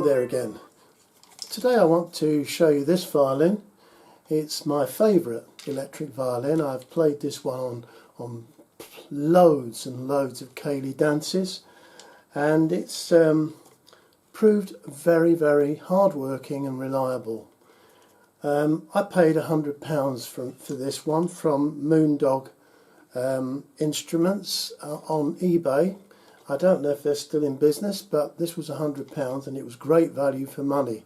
Hello there again. Today I want to show you this violin. It's my favourite electric violin. I've played this one on loads and loads of ceilidh dances, and it's proved very, very hard-working and reliable. I paid £100 for this one from Moondog Instruments on eBay. I don't know if they're still in business, but this was £100 and it was great value for money.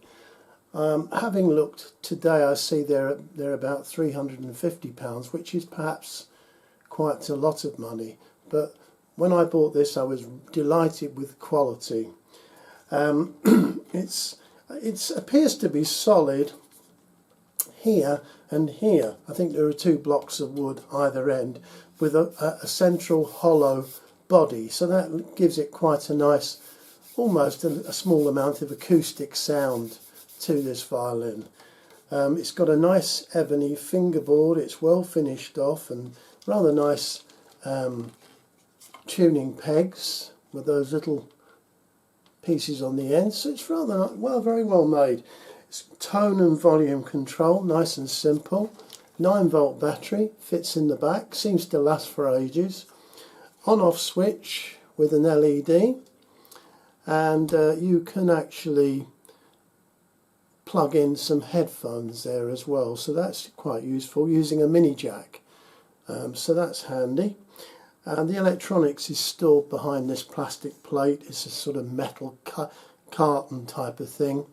Having looked today, I see they're about £350, which is perhaps quite a lot of money. But when I bought this, I was delighted with the quality. It appears to be solid here and here. I think there are two blocks of wood either end with a central hollow body, so that gives it quite a nice, almost a small amount of acoustic sound to this violin. It's got a nice ebony fingerboard, it's well finished off, and rather nice tuning pegs with those little pieces on the end, so it's rather very well made. It's tone and volume control, nice and simple. 9-volt battery, fits in the back, seems to last for ages. On-off switch with an LED, and you can actually plug in some headphones there as well, so that's quite useful, using a mini jack, so that's handy. And the electronics is stored behind this plastic plate. It's a sort of metal carton type of thing,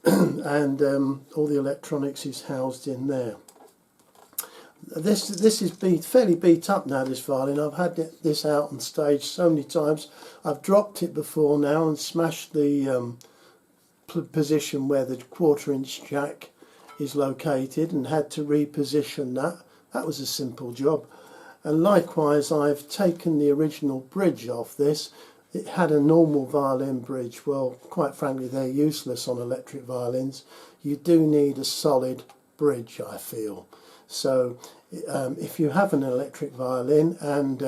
and all the electronics is housed in there. This is fairly beat up now, this violin. I've had this out on stage so many times. I've dropped it before now and smashed the position where the 1/4-inch jack is located and had to reposition that. That was a simple job. And likewise, I've taken the original bridge off this. It had a normal violin bridge. Well, quite frankly, they're useless on electric violins. You do need a solid bridge, I feel. So if you have an electric violin and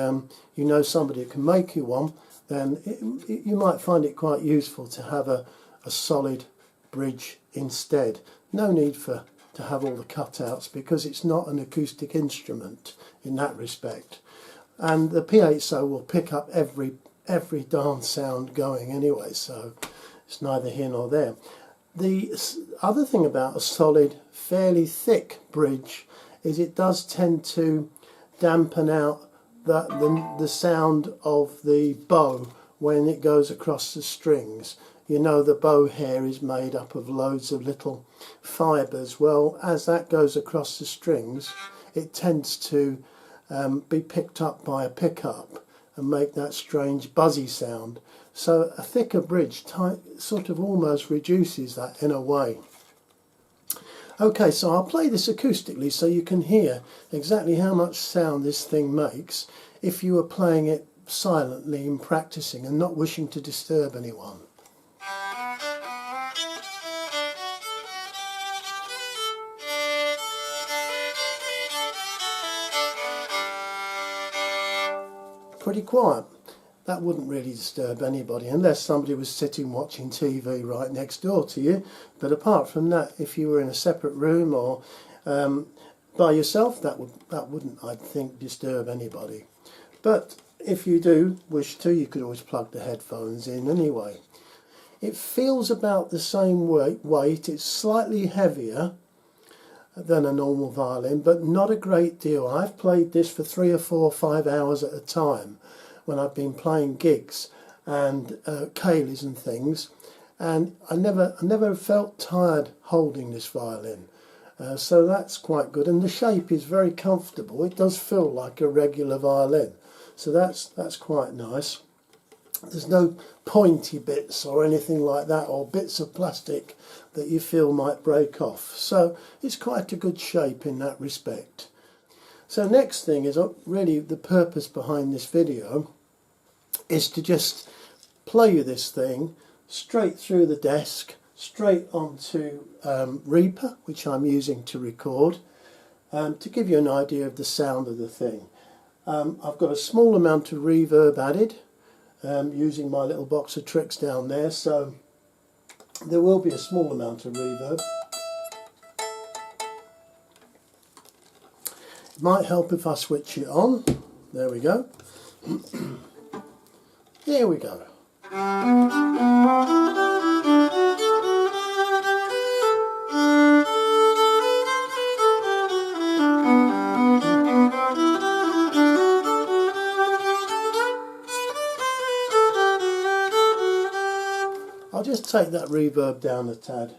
you know somebody who can make you one, then you might find it quite useful to have a solid bridge instead. No need to have all the cutouts, because it's not an acoustic instrument in that respect. And the P8 will pick up every darn sound going anyway, so it's neither here nor there. The other thing about a solid, fairly thick bridge is it does tend to dampen out the sound of the bow when it goes across the strings. You know, the bow hair is made up of loads of little fibres. Well, as that goes across the strings, it tends to be picked up by a pickup and make that strange buzzy sound. So a thicker bridge sort of almost reduces that in a way. Okay, so I'll play this acoustically so you can hear exactly how much sound this thing makes if you were playing it silently and practicing and not wishing to disturb anyone. Pretty quiet. That wouldn't really disturb anybody unless somebody was sitting watching TV right next door to you. But apart from that, if you were in a separate room or by yourself, that wouldn't, I think, disturb anybody. But if you do wish to, you could always plug the headphones in anyway. It feels about the same weight. It's slightly heavier than a normal violin, but not a great deal. I've played this for 3 or 4 or 5 hours at a time when I've been playing gigs and ceilidhs and things, and I never felt tired holding this violin, so that's quite good. And the shape is very comfortable. It does feel like a regular violin, so that's quite nice. There's no pointy bits or anything like that, or bits of plastic that you feel might break off, so it's quite a good shape in that respect. So next thing is really the purpose behind this video is to just play you this thing straight through the desk, straight onto Reaper, which I'm using to record, to give you an idea of the sound of the thing. I've got a small amount of reverb added, using my little box of tricks down there, so there will be a small amount of reverb. It might help if I switch it on. There we go. There we go. I'll just take that reverb down a tad.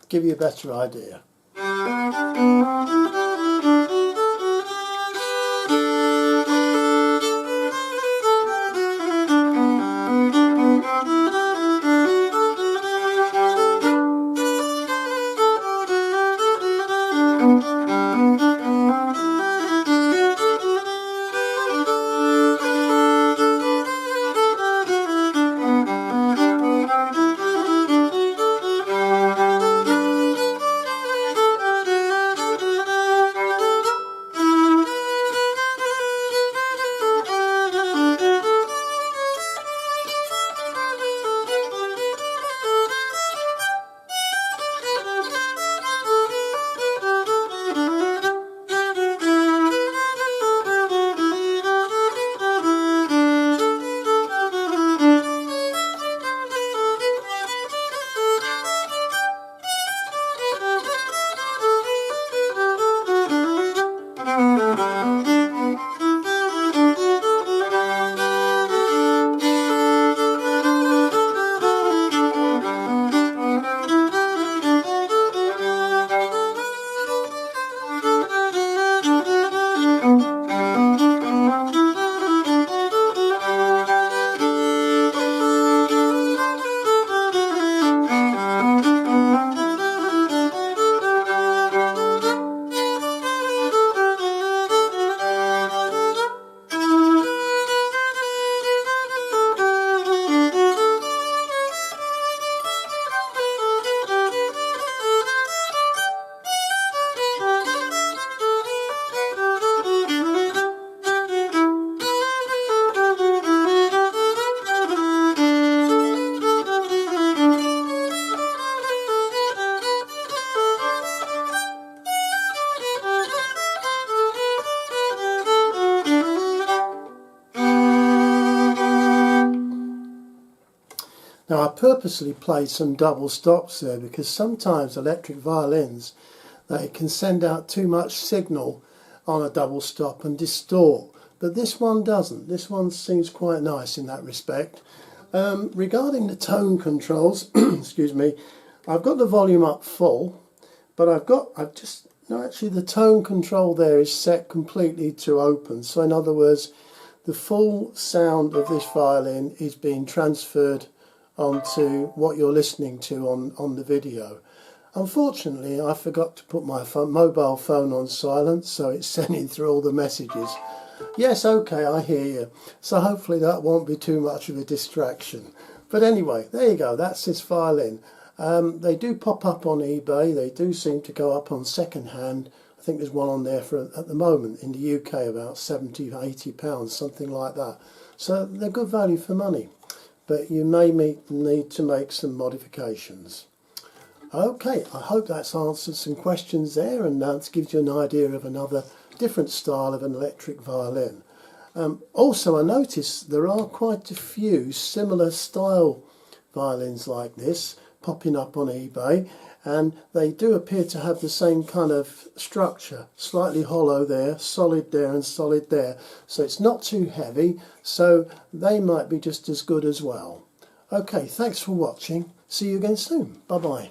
Give you a better idea. Now I purposely played some double stops there because sometimes electric violins, they can send out too much signal on a double stop and distort, but this one doesn't. This one seems quite nice in that respect. Regarding the tone controls, excuse me, I've got the volume up full, but actually the tone control there is set completely to open. So in other words, the full sound of this violin is being transferred onto what you're listening to on the video. Unfortunately, I forgot to put my mobile phone on silent, so it's sending through all the messages. Yes, okay, I hear you. So hopefully that won't be too much of a distraction. But anyway, there you go, that's this violin. They do pop up on eBay, they do seem to go up on second hand. I think there's one on there for, at the moment, in the UK, about £70–80, something like that. So they're good value for money, but you may need to make some modifications. Okay, I hope that's answered some questions there, and that gives you an idea of another different style of an electric violin. Also, I noticed there are quite a few similar style violins like this popping up on eBay, and they do appear to have the same kind of structure, slightly hollow there, solid there and solid there, so it's not too heavy, so they might be just as good as well. Okay, thanks for watching. See you again soon. Bye bye.